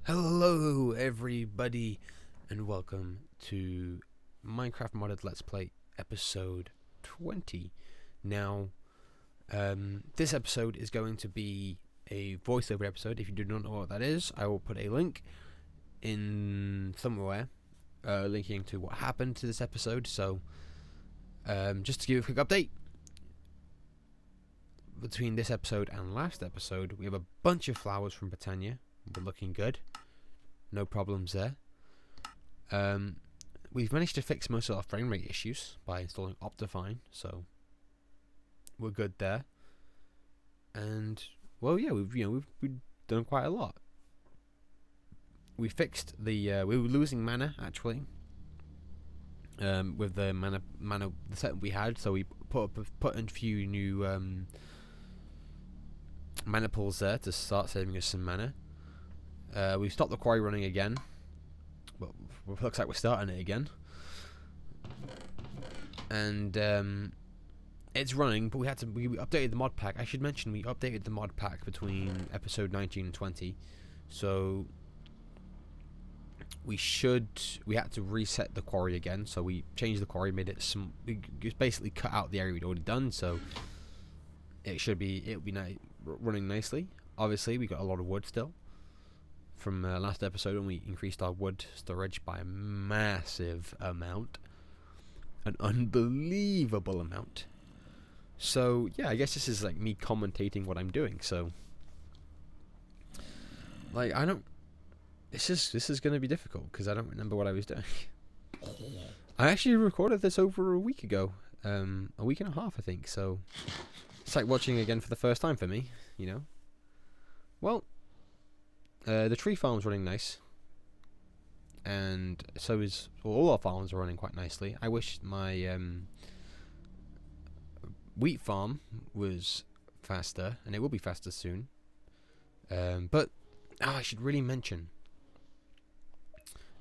Hello everybody and welcome to Minecraft Modded Let's Play episode 20. Now, this episode is going to be a voiceover episode. If you do not know what that is, I will put a link in somewhere linking to what happened to this episode. So, just to give you a quick update, between this episode and last episode, we have a bunch of flowers from Botania. We're looking good. No problems there. We've managed to fix most of our frame rate issues by installing Optifine, so we're good there. And well, yeah, we've done quite a lot. We fixed the we were losing mana actually with the mana the setup we had, so we put in a few new mana pools there to start saving us some mana. We stopped the quarry running again. Well, it looks like we're starting it again. And it's running, but we updated the mod pack. I should mention we updated the mod pack between episode 19 and 20. So we had to reset the quarry again. So we changed the quarry, made it we just basically cut out the area we'd already done. So it'll be running nicely. Obviously, we got a lot of wood still from last episode, when we increased our wood storage by a massive amount, an unbelievable amount. So yeah, I guess this is like me commentating what I'm doing. So like this is going to be difficult because I don't remember what I was doing. I actually recorded this over a week ago, a week and a half I think. So it's like watching again for the first time for me, you know. Well, the tree farm's running nice, and so is all our farms are running quite nicely. I wish my wheat farm was faster, and it will be faster soon. But I should really mention.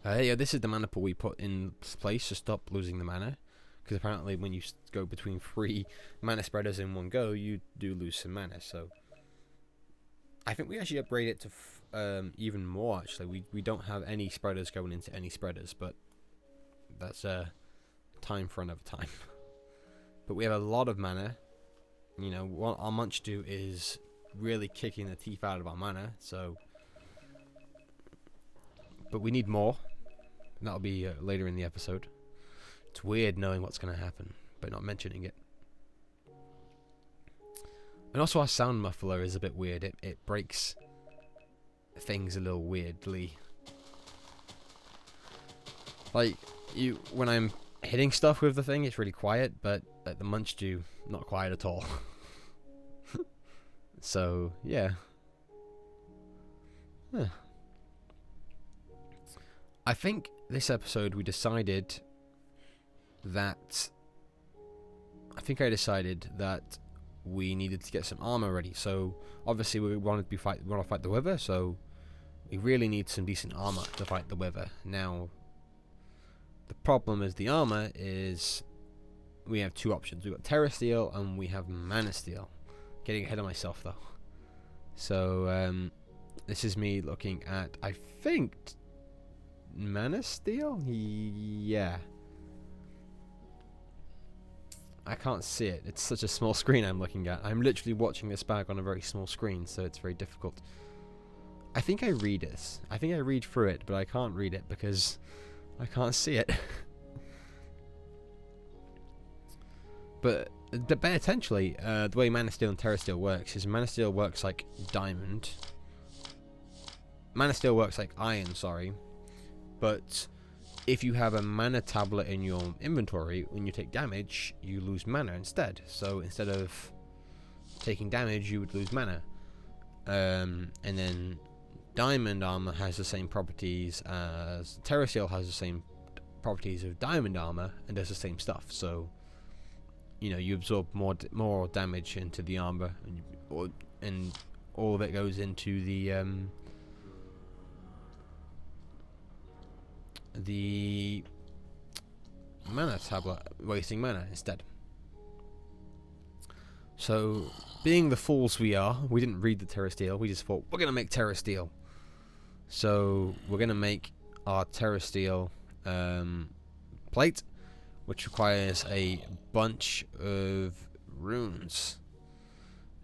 Yeah, this is the mana pool we put in place to stop losing the mana, because apparently when you go between 3 mana spreaders in one go, you do lose some mana. So I think we actually upgrade it to even more. Actually, we don't have any spreaders going into any spreaders, but that's time for another time. But we have a lot of mana. You know, what our munch do is really kicking the teeth out of our mana. So, but we need more. And that'll be later in the episode. It's weird knowing what's going to happen, but not mentioning it. And also our sound muffler is a bit weird. It breaks things a little weirdly. Like, when I'm hitting stuff with the thing, it's really quiet, but at the munch do, not quiet at all. So, yeah. Huh. I think this episode we decided that we needed to get some armor ready. So obviously we want to fight the Wither, so we really need some decent armor to fight the Wither. Now the problem is the armor is we have 2 options. We've got Terra Steel and we have Mana Steel. Getting ahead of myself though. So this is me looking at, I think, Mana Steel? Yeah. I can't see it. It's such a small screen I'm looking at. I'm literally watching this back on a very small screen, so it's very difficult. I think I read this. I think I read through it, but I can't read it because I can't see it. But potentially, the way Mana Steel and Terra Steel works is Mana Steel works like diamond. Mana Steel works like iron, sorry. But if you have a mana tablet in your inventory, when you take damage, you lose mana instead. So instead of taking damage, you would lose mana. And then diamond armor has the same properties as Terra Steel has the same properties of diamond armor and does the same stuff. So you know, you absorb more damage into the armor, and all of it goes into the mana tablet, wasting mana instead. So, being the fools we are, we didn't read the Terra Steel. We just thought, we're going to make Terra Steel. So we're gonna make our terra steel plate, which requires a bunch of runes.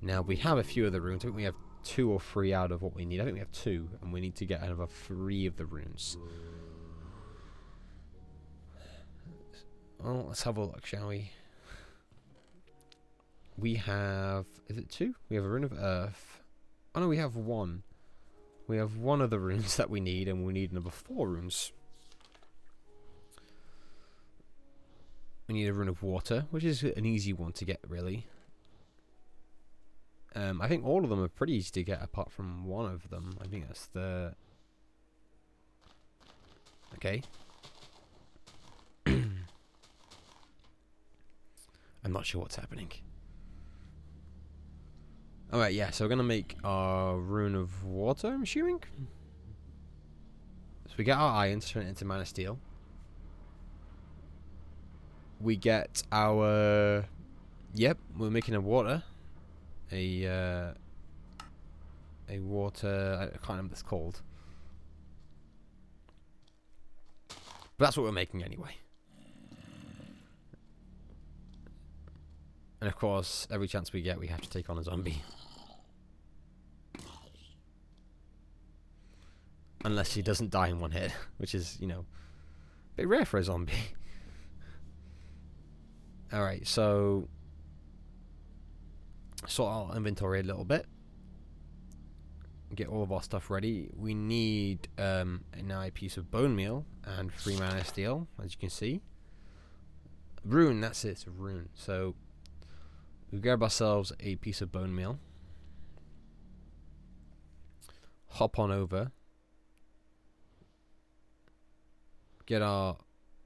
Now we have a few of the runes. I think we have 2 or 3 out of what we need. I think we have 2, and we need to get another 3 of the runes. Well, let's have a look, shall we? We have... Is it 2? We have a rune of earth. Oh no, we have 1. We have 1 of the runes that we need, and we need another 4 runes. We need a rune of water, which is an easy one to get, really. I think all of them are pretty easy to get, apart from one of them. I think that's the... Okay. I'm not sure what's happening. Alright, yeah, so we're going to make our rune of water, I'm assuming. So we get our iron to turn it into mana steel. We get our... Yep, we're making a water. A water... I can't remember what it's called. But that's what we're making anyway. And of course, every chance we get, we have to take on a zombie. Unless he doesn't die in one hit, which is, you know, a bit rare for a zombie. Alright, so... sort our inventory a little bit. Get all of our stuff ready. We need now a piece of bone meal and 3 mana steel, as you can see. Rune, that's it, it's a rune. So... we grab ourselves a piece of bone meal. Hop on over. Get our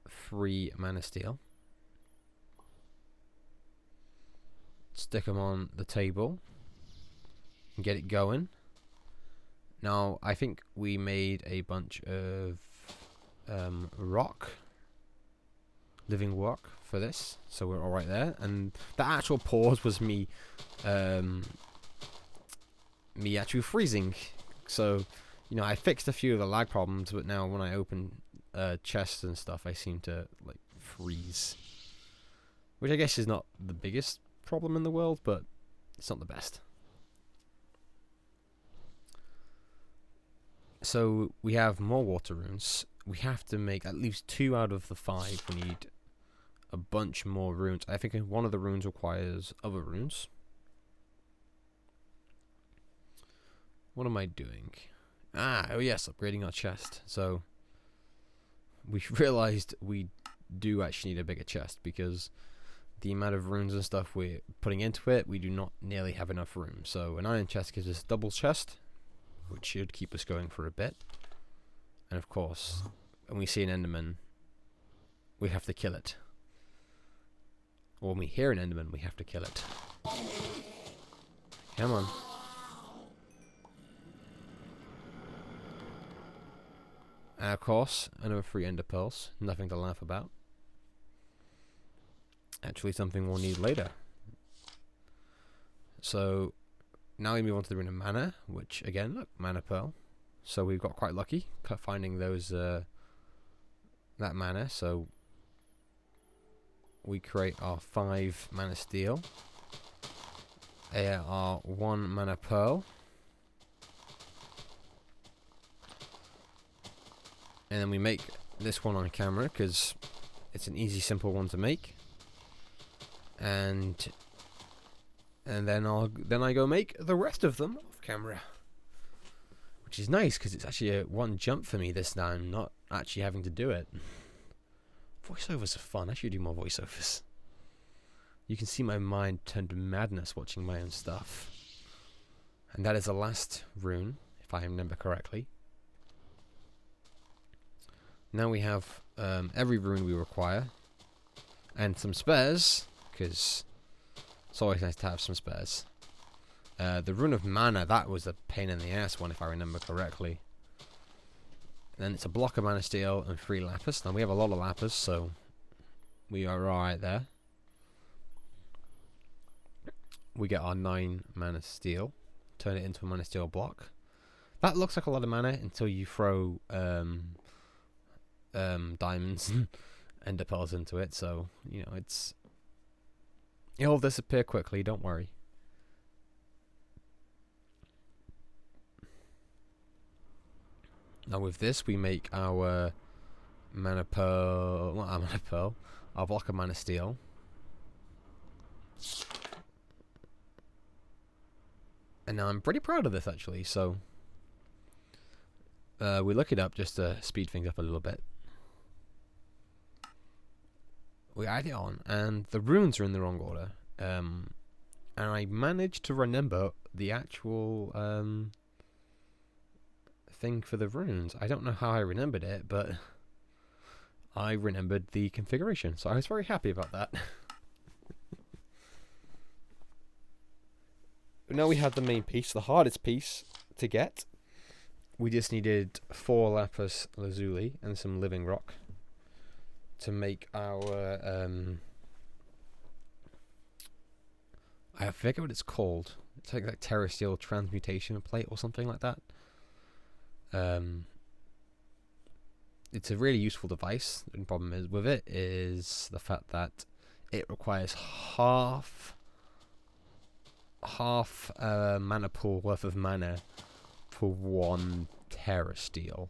3 mana steel. Stick them on the table. And get it going. Now, I think we made a bunch of rock. Living rock for this, so we're alright there. And the actual pause was me me actually freezing. So, you know, I fixed a few of the lag problems, but now when I open chests and stuff, I seem to like freeze, which I guess is not the biggest problem in the world, but it's not the best. So we have more water runes. We have to make at least 2 out of the 5. We need a bunch more runes. I think one of the runes requires other runes. What am I doing? Oh yes, upgrading our chest. So we realized we do actually need a bigger chest, because the amount of runes and stuff we're putting into it, we do not nearly have enough room. So an iron chest gives us a double chest, which should keep us going for a bit. And of course, when we see an enderman, we have to kill it. Or when we hear an enderman, we have to kill it. Come on. And of course, another 3 ender pearls. Nothing to laugh about. Actually something we'll need later. So now we move on to the rune of mana, which again, look, mana pearl. So we've got quite lucky finding those that mana. So we create our 5 mana steel, our 1 mana pearl, and then we make this one on camera because it's an easy, simple one to make. And then I go make the rest of them off camera, which is nice because it's actually a 1 jump for me this time, not actually having to do it. Voiceovers are fun. I should do more voiceovers. You can see my mind turn to madness watching my own stuff. And that is the last rune, if I remember correctly. Now we have every rune we require, and some spares, because it's always nice to have some spares. The rune of mana, that was a pain in the ass one, if I remember correctly. And then it's a block of mana steel and 3 lapis. Now we have a lot of lapis, so we are alright there. We get our 9 mana steel, turn it into a mana steel block. That looks like a lot of mana until you throw diamonds and ender pearls into it. So you know it'll disappear quickly. Don't worry. Now with this, we make our mana pearl, not our mana pearl, our block of mana steel. And now I'm pretty proud of this actually. So we look it up just to speed things up a little bit. We add it on, and the runes are in the wrong order. And I managed to remember the actual thing for the runes. I don't know how I remembered it, but I remembered the configuration, so I was very happy about that. Now we have the main piece, the hardest piece to get. We just needed 4 lapis lazuli and some living rock to make our I forget what it's called. It's like terrestrial transmutation plate or something like that. It's a really useful device. The problem is with it is the fact that it requires half mana pool worth of mana for 1 terrasteel,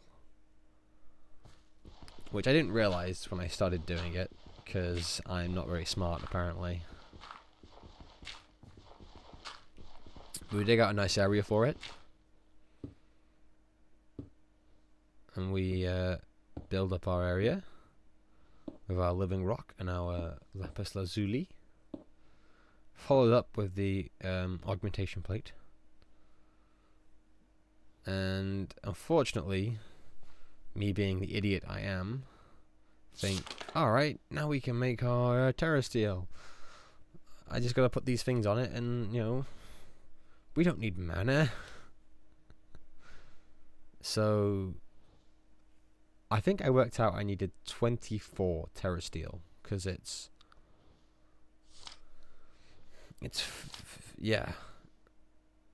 which I didn't realize when I started doing it because I'm not very smart apparently. We dig out a nice area for it, and we build up our area with our living rock and our lapis lazuli, followed up with the augmentation plate. And unfortunately, me being the idiot I am, think, alright, now we can make our terrasteel. I just gotta put these things on it, and you know, we don't need mana. So I think I worked out I needed 24 terrasteel, because yeah,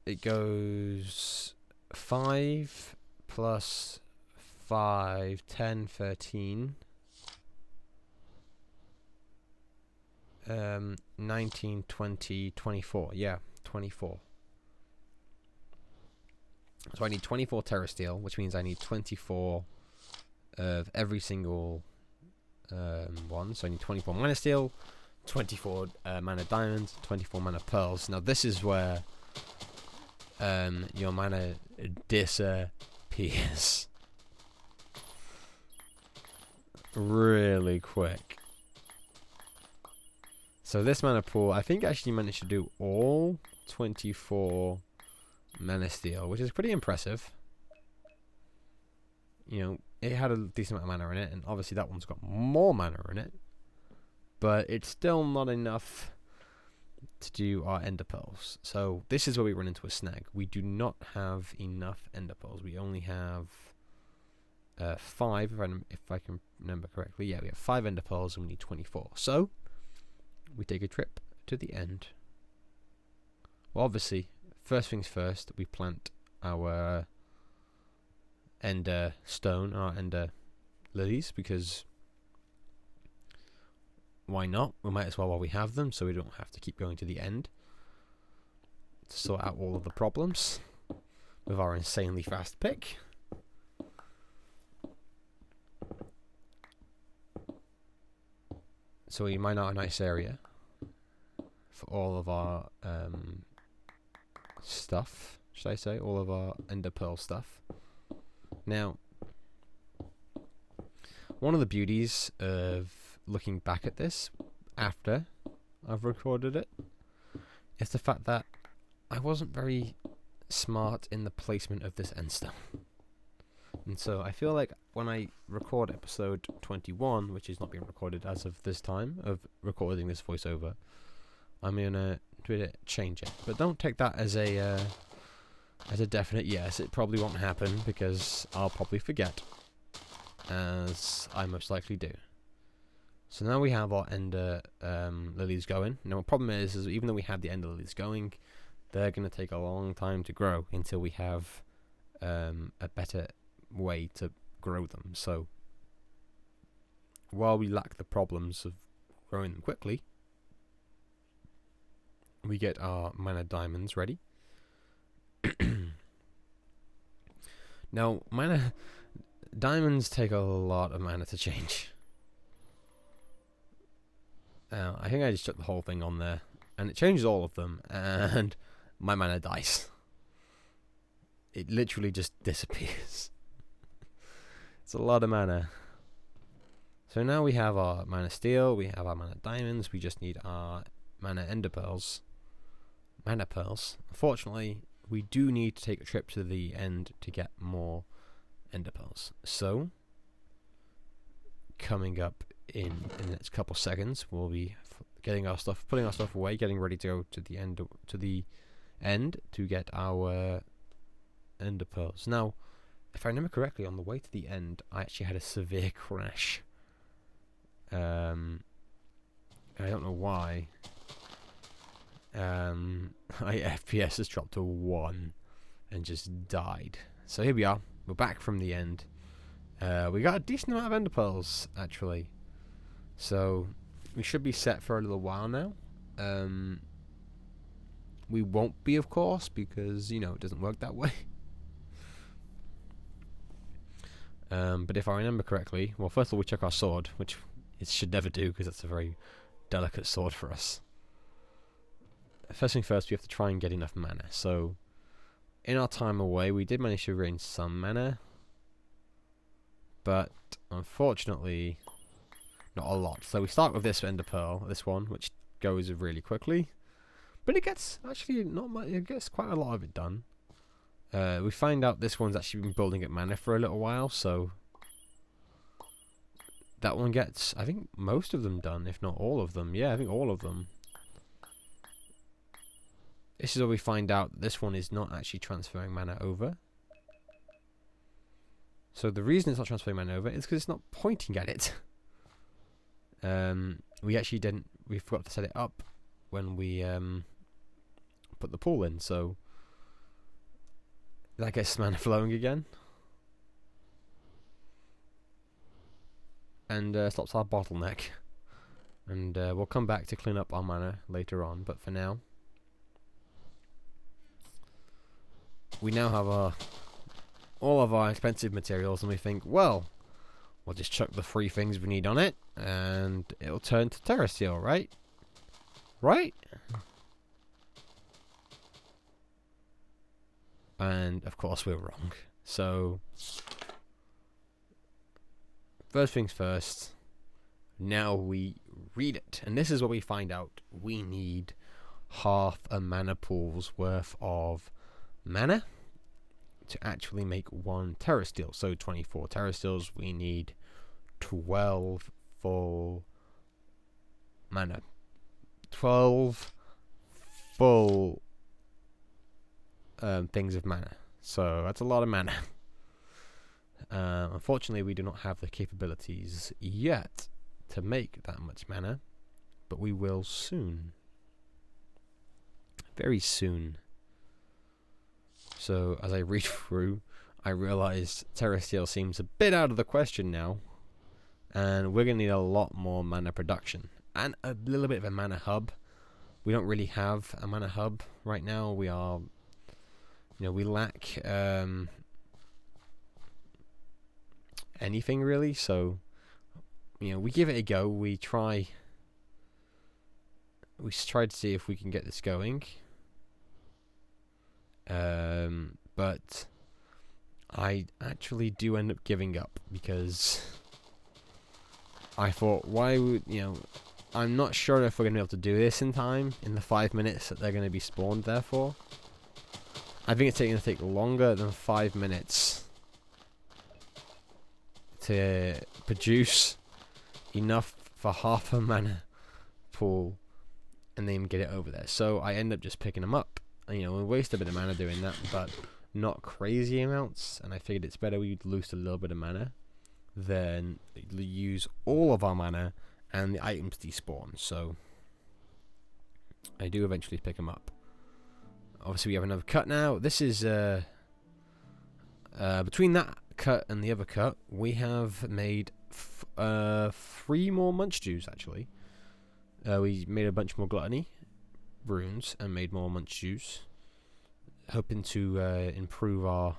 it goes 5 plus 5, 10, 13, 19, 20, 24. Yeah, 24. So I need 24 terrasteel, which means I need 24 of every single one. So I need 24 mana steel, 24 mana diamonds, 24 mana pearls. Now this is where your mana disappears really quick. So this mana pool, I think I actually managed to do all 24 mana steel, which is pretty impressive. You know, it had a decent amount of mana in it, and obviously that one's got more mana in it, but it's still not enough to do our ender pearls. So this is where we run into a snag. We do not have enough ender pearls. We only have 5, if I can remember correctly. Yeah, we have 5 ender pearls and we need 24. So we take a trip to the end. Well, obviously, first things first, we plant our ender stone, our ender lilies, because why not? We might as well while we have them, so we don't have to keep going to the end to sort out all of the problems with our insanely fast pick. So we mine out a nice area for all of our stuff, should I say, all of our ender pearl stuff. Now, one of the beauties of looking back at this after I've recorded it is the fact that I wasn't very smart in the placement of this end stone. And so I feel like when I record episode 21, which is not being recorded as of this time of recording this voiceover, I'm gonna change it. But don't take that as a definite yes. It probably won't happen because I'll probably forget, as I most likely do. So now we have our ender lilies going. Now the problem is even though we have the ender lilies going, they're going to take a long time to grow until we have a better way to grow them. So while we lack the problems of growing them quickly, we get our mana diamonds ready. Now, mana diamonds take a lot of mana to change. I think I just took the whole thing on there, and it changes all of them, and my mana dies. It literally just disappears. It's a lot of mana. So now we have our mana steel, we have our mana diamonds, we just need our mana ender pearls. Mana pearls. Unfortunately, we do need to take a trip to the end to get more ender pearls. So, coming up in the next couple seconds, we'll be getting our stuff, putting our stuff away, getting ready to go to the end to get our ender pearls. Now, if I remember correctly, on the way to the end, I actually had a severe crash. I don't know why. My FPS has dropped to 1 and just died. So here we are. We're back from the end. We got a decent amount of ender pearls, actually. So we should be set for a little while now. We won't be, of course, because, you know, it doesn't work that way. But if I remember correctly, well, first of all, we check our sword, which it should never do, because that's a very delicate sword for us. First thing first, we have to try and get enough mana. So, in our time away, we did manage to gain some mana, but unfortunately, not a lot. So we start with this ender pearl, this one, which goes really quickly, but it gets actually not much. It gets quite a lot of it done. We find out this one's actually been building up mana for a little while, so that one gets, I think, most of them done, if not all of them. Yeah, I think all of them. This is where we find out that this one is not actually transferring mana over. So the reason it's not transferring mana over is because it's not pointing at it. We forgot to set it up when we put the pool in, so that gets mana flowing again. And stops our bottleneck. And we'll come back to clean up our mana later on, but for now, we now have all of our expensive materials, and we think, well, we'll just chuck the 3 things we need on it, and it'll turn to terra steel, right? Right? And, of course, we're wrong. So, first things first, now we read it. And this is where we find out we need half a mana pool's worth of mana to actually make 1 terra steel. So 24 terra steels, we need 12 full mana. 12 full things of mana. So that's a lot of mana. Unfortunately, we do not have the capabilities yet to make that much mana, but we will soon. Very soon. So, as I read through, I realised terra steel seems a bit out of the question now, and we're going to need a lot more mana production, and a little bit of a mana hub. We don't really have a mana hub right now. We are, we lack anything really, so, we give it a go. We try to see if we can get this going. But I actually do end up giving up, because I thought, why would, I'm not sure if we're going to be able to do this in time, in the 5 minutes that they're going to be spawned there for. I think it's going to take longer than 5 minutes to produce enough for half a mana pool and then get it over there. So I end up just picking them up. We waste a bit of mana doing that, but not crazy amounts, and I figured it's better we lose a little bit of mana than use all of our mana and the items despawn. So I do eventually pick them up. Obviously we have another cut now. This is Between that cut and the other cut, we have made 3 more munch juice, actually. We made a bunch more gluttony runes and made more munch juice, hoping to improve our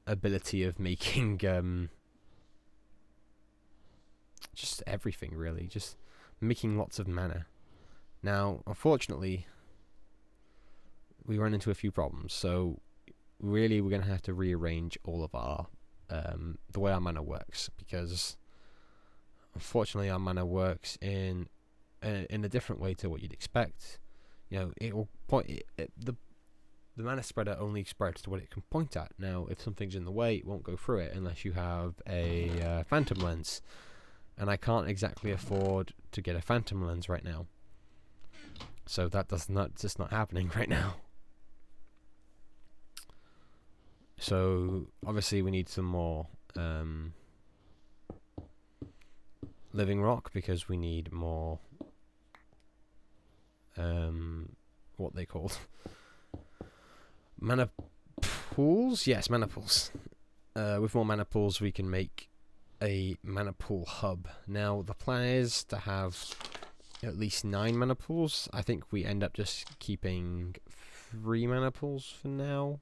ability of making just everything, really, just making lots of mana. Now, unfortunately, we run into a few problems, so really we're going to have to rearrange all of our the way our mana works, because unfortunately our mana works in a different way to what you'd expect. You know, it will point the mana spreader only spreads to what it can point at. Now, if something's in the way, it won't go through it unless you have a phantom lens, and I can't exactly afford to get a phantom lens right now, so that's just not happening right now. So obviously we need some more living rock, because we need more what they called mana pools. Yes, mana pools. With more mana pools we can make a mana pool hub. Now the plan is to have at least 9 mana pools. I think we end up just keeping 3 mana pools for now.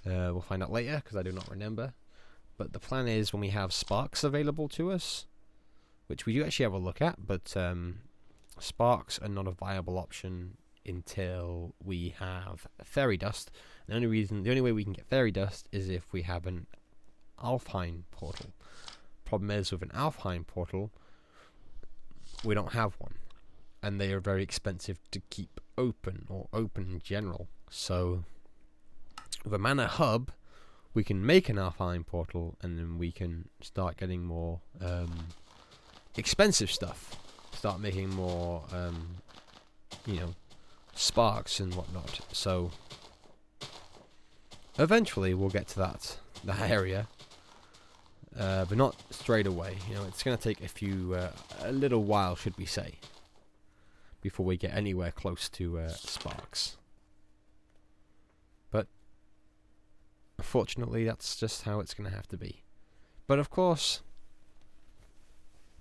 We'll find out later, because I do not remember. But the plan is, when we have sparks available to us, which we do actually have a look at, but sparks are not a viable option until we have fairy dust. The only way we can get fairy dust is if we have an Alfheim portal. Problem is, with an Alfheim portal, we don't have one, and they are very expensive to keep open, or open in general. So with a mana hub, we can make an Alfheim portal, and then we can start getting more expensive stuff. Start making more, you know, sparks and whatnot. So eventually we'll get to that area, but not straight away. You know, it's going to take a little while, should we say, before we get anywhere close to sparks. But unfortunately, that's just how it's going to have to be. But of course,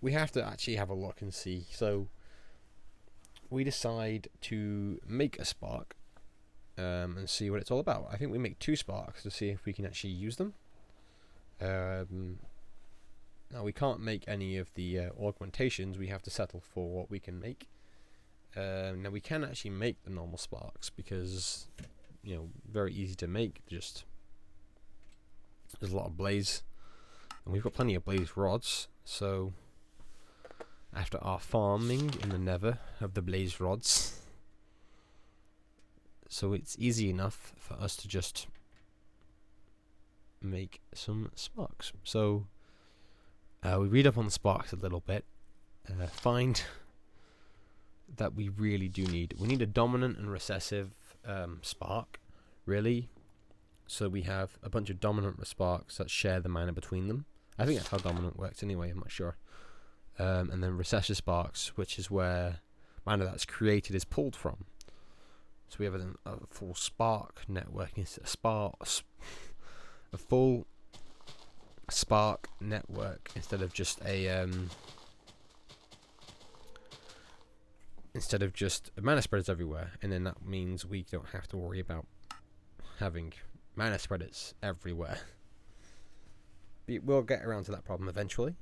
we have to actually have a look and see. So we decide to make a spark and see what it's all about. I think we make 2 sparks to see if we can actually use them. Now we can't make any of the augmentations. We have to settle for what we can make. Now we can actually make the normal sparks, because, you know, very easy to make. Just there's a lot of blaze, and we've got plenty of blaze rods. So after our farming in the nether of the blaze rods, so it's easy enough for us to just make some sparks. So we read up on the sparks a little bit, find that we really do need a dominant and recessive spark, really. So we have a bunch of dominant sparks that share the mana between them. I think that's how dominant works anyway, I'm not sure. And then recessive sparks, which is where mana that's created is pulled from. So we have a full spark network, a full spark network instead of just mana spreaders everywhere. And then that means we don't have to worry about having mana spreaders everywhere. We'll get around to that problem eventually.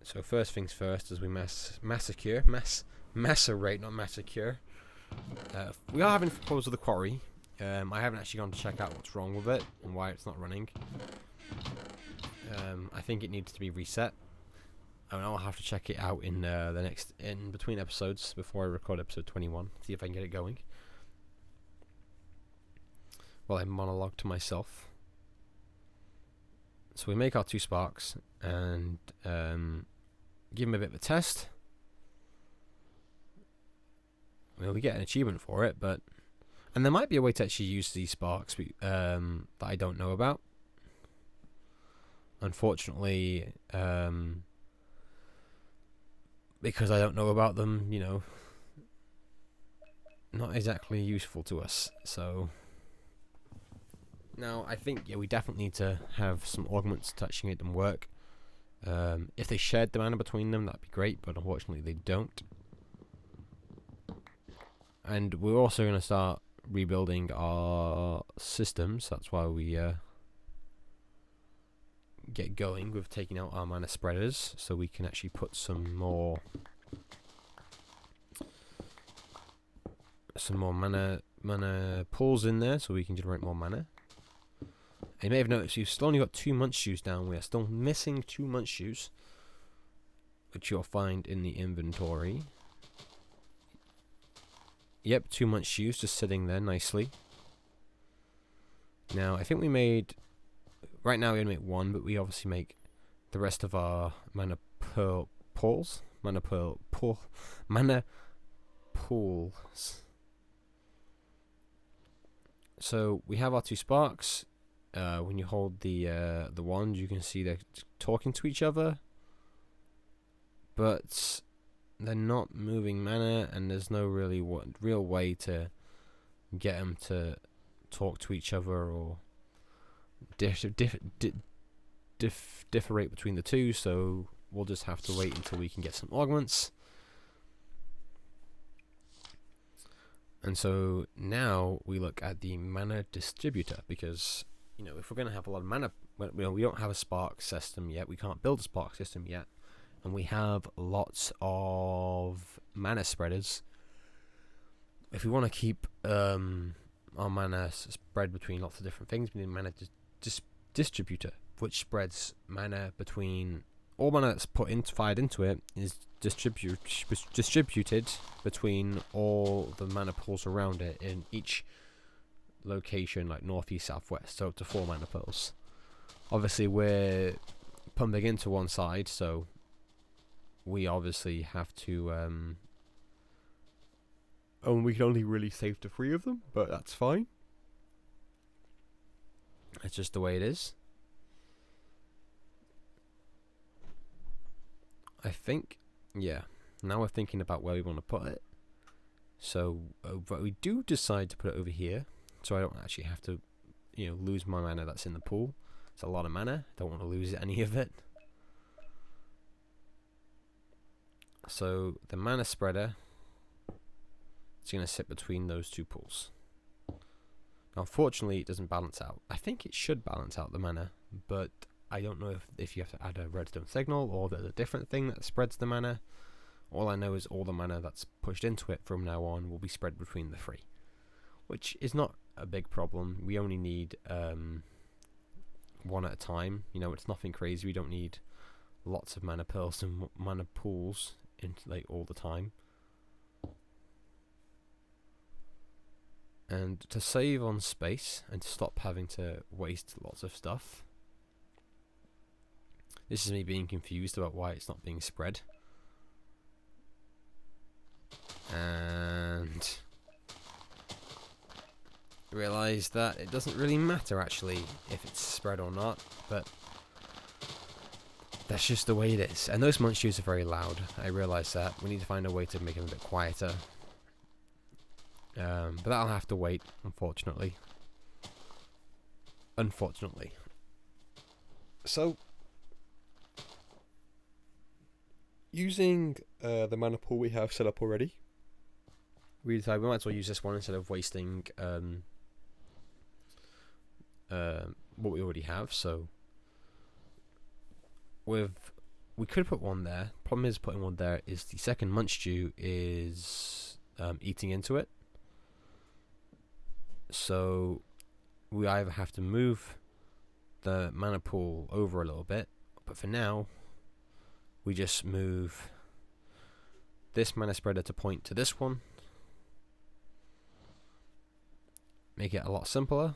So first things first, as we macerate, not massacre. We are having problems with the quarry. I haven't actually gone to check out what's wrong with it and why it's not running. I think it needs to be reset. And I'll have to check it out in in between episodes before I record episode 21. See if I can get it going. Well, I monologue to myself. So we make our 2 sparks and give them a bit of a test. Well, we get an achievement for it, and there might be a way to actually use these sparks that I don't know about. Unfortunately, because I don't know about them, you know, not exactly useful to us. So Now, I think we definitely need to have some augments to actually make them work. If they shared the mana between them, that'd be great, but unfortunately they don't. And we're also going to start rebuilding our systems. That's why we get going with taking out our mana spreaders, so we can actually put some more mana pools in there, so we can generate more mana. You may have noticed we've still only got 2 Munchshoes down. We are still missing 2 Munchshoes, which you'll find in the inventory. Yep, 2 Munchshoes just sitting there nicely. Now, I think we made... Right now we only make 1, but we obviously make the rest of our mana pools. Mana pools. So we have our 2 sparks. When you hold the wand, you can see they're talking to each other, but they're not moving mana, and there's no real way to get them to talk to each other or differentiate between the two. So we'll just have to wait until we can get some augments. And so now we look at the mana distributor, because if we're going to have a lot of mana, we don't have a spark system yet, we can't build a spark system yet, and we have lots of mana spreaders. If we want to keep our mana spread between lots of different things, we need a mana distributor, which spreads mana between all mana that's fired into it is distributed between all the mana pools around it in each location, like north, east, south, west, so up to 4 mana pools. Obviously we're pumping into one side, so we obviously have to we can only really save to 3 of them, but that's fine. It's just the way it is. I think, yeah, now we're thinking about where we want to put it. So but we do decide to put it over here, so I don't actually have to, lose my mana that's in the pool. It's a lot of mana. Don't want to lose any of it. So the mana spreader is going to sit between those 2 pools. Now, unfortunately, it doesn't balance out. I think it should balance out the mana, but I don't know if you have to add a redstone signal or there's a different thing that spreads the mana. All I know is all the mana that's pushed into it from now on will be spread between the 3, which is not a big problem. We only need 1 at a time. It's nothing crazy. We don't need lots of mana pearls and mana pools all the time. And to save on space and to stop having to waste lots of stuff, this is me being confused about why it's not being spread. And realize that it doesn't really matter actually if it's spread or not, but that's just the way it is. And those Munchshoes are very loud. I realize that. We need to find a way to make them a bit quieter. But that'll have to wait, unfortunately. So, using the mana pool we have set up already, we decided we might as well use this one instead of wasting what we already have. So we could put one there. Problem is putting one there is the second Munchshoe is eating into it. So we either have to move the mana pool over a little bit, but for now we just move this mana spreader to point to this one, make it a lot simpler,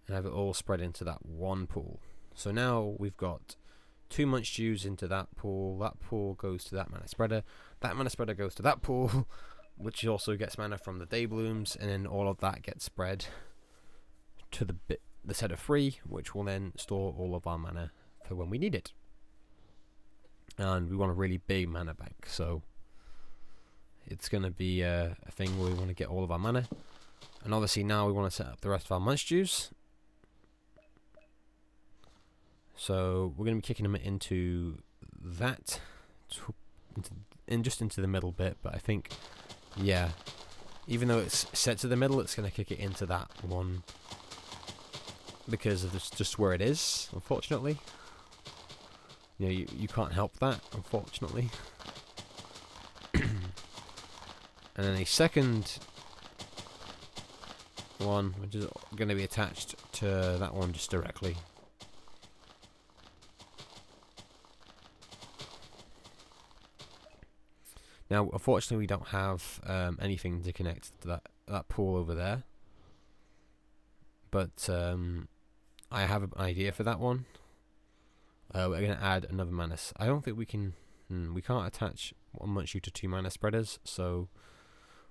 and have it all spread into that one pool. So now we've got 2 Munchshoes into that pool goes to that mana spreader goes to that pool, which also gets mana from the day blooms, and then all of that gets spread to the set of 3, which will then store all of our mana for when we need it. And we want a really big mana bank, so it's going to be a thing where we want to get all of our mana. And obviously now we want to set up the rest of our munchdews. So we're going to be kicking them into that, just into the middle bit. But I think, yeah, even though it's set to the middle, it's going to kick it into that one because of just where it is. Unfortunately, you know, you can't help that. Unfortunately, and then a second one, which is going to be attached to that one just directly. Now, unfortunately, we don't have anything to connect to that pool over there, but I have an idea for that one. We're going to add another mana. I don't think we can. We can't attach one munchdew to 2 mana spreaders, so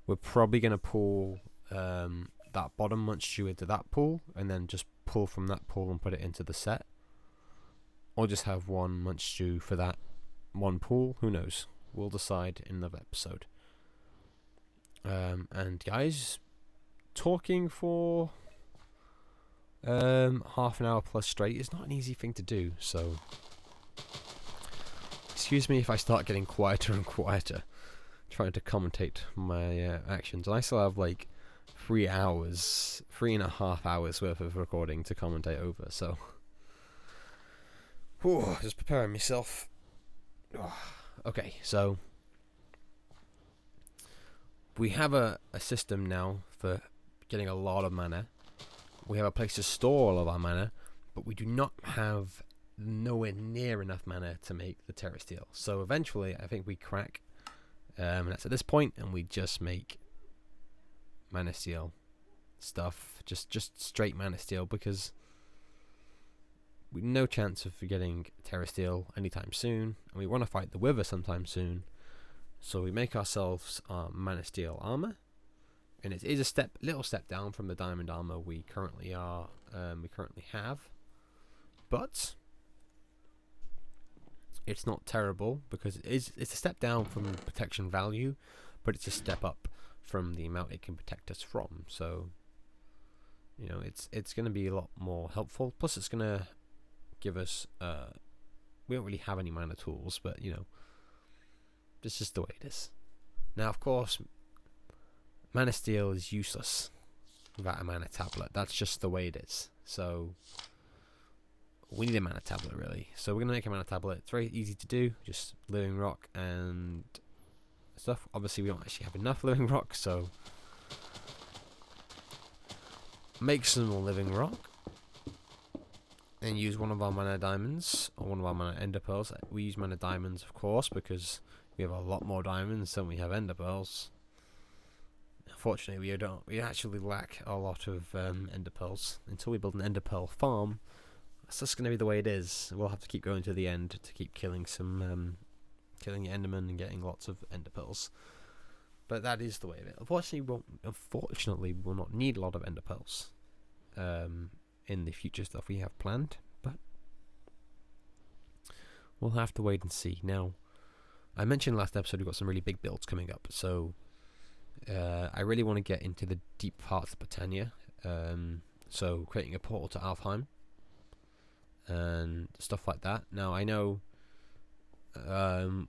we're probably going to pull that bottom munchdew into that pool, and then just pull from that pool and put it into the set, or just have one munchdew for that one pool. Who knows? We'll decide in another episode. And guys, talking for half an hour plus straight is not an easy thing to do, so excuse me if I start getting quieter and quieter trying to commentate my actions. And I still have like 3.5 hours worth of recording to commentate over, so just preparing myself. Okay, so we have a system now for getting a lot of mana. We have a place to store all of our mana, but we do not have nowhere near enough mana to make the Terra Steel. So eventually, I think we crack, and that's at this point, and we just make Mana Steel stuff, just straight Mana Steel, because we have no chance of getting Terra Steel anytime soon, and we want to fight the Wither sometime soon. So we make ourselves our Mana Steel armor, and it is a little step down from the diamond armor we currently have, but it's not terrible because it's a step down from protection value, but it's a step up from the amount it can protect us from. So, you know, it's going to be a lot more helpful. Plus, it's going to give us we don't really have any mana tools, but you know, it's just the way it is. Now, of course, Mana Steel is useless without a mana tablet. That's just the way it is. So we need a mana tablet, really. So we're gonna make a mana tablet. It's very easy to do, just living rock and stuff. Obviously we don't actually have enough living rock, so make some more living rock and use one of our mana diamonds or one of our mana ender pearls. We use mana diamonds, of course, because we have a lot more diamonds than we have ender pearls. Unfortunately, we actually lack a lot of ender pearls. Until we build an ender pearl farm, that's just going to be the way it is. We'll have to keep going to the end to keep killing some killing endermen and getting lots of ender pearls. But that is the way of it. Unfortunately, we'll not need a lot of ender pearls in the future stuff we have planned, but we'll have to wait and see. Now, I mentioned last episode we've got some really big builds coming up, so I really want to get into the deep parts of Botania, so creating a portal to Alfheim and stuff like that. Now, I know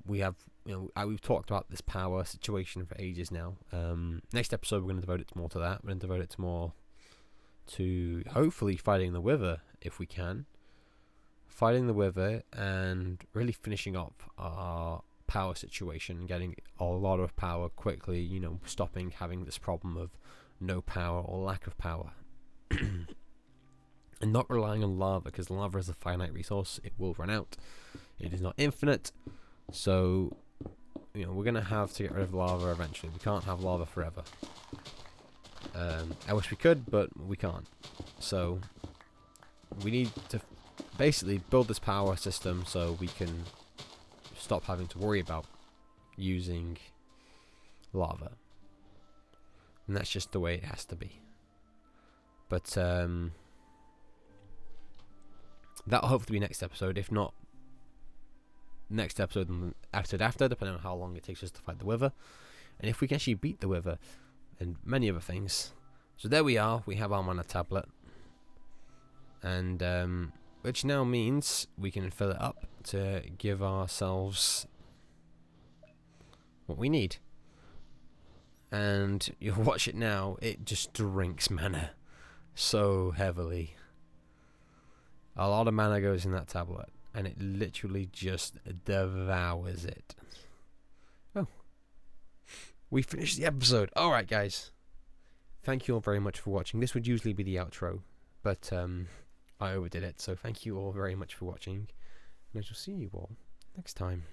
we've talked about this power situation for ages now. Next episode we're going to devote it more to that. We're going to devote it more to hopefully fighting the Wither if we can, fighting the Wither and really finishing up our power situation, getting a lot of power quickly, you know, stopping having this problem of no power or lack of power. And not relying on lava, because lava is a finite resource. It will run out. It is not infinite. So, you know, we're going to have to get rid of lava eventually. We can't have lava forever. I wish we could, but we can't. So, we need to basically build this power system so we can stop having to worry about using lava. And that's just the way it has to be. But that'll hopefully be next episode. If not, next episode and the episode after, depending on how long it takes us to fight the Wither. And if we can actually beat the Wither and many other things, So there we are. We have our mana tablet, and which now means we can fill it up to give ourselves what we need. And you'll watch it now. It just drinks mana so heavily. A lot of mana goes in that tablet, and it literally just devours it. Oh, we finished the episode. Alright, guys. Thank you all very much for watching. This would usually be the outro, but I overdid it, so thank you all very much for watching, and I shall see you all next time.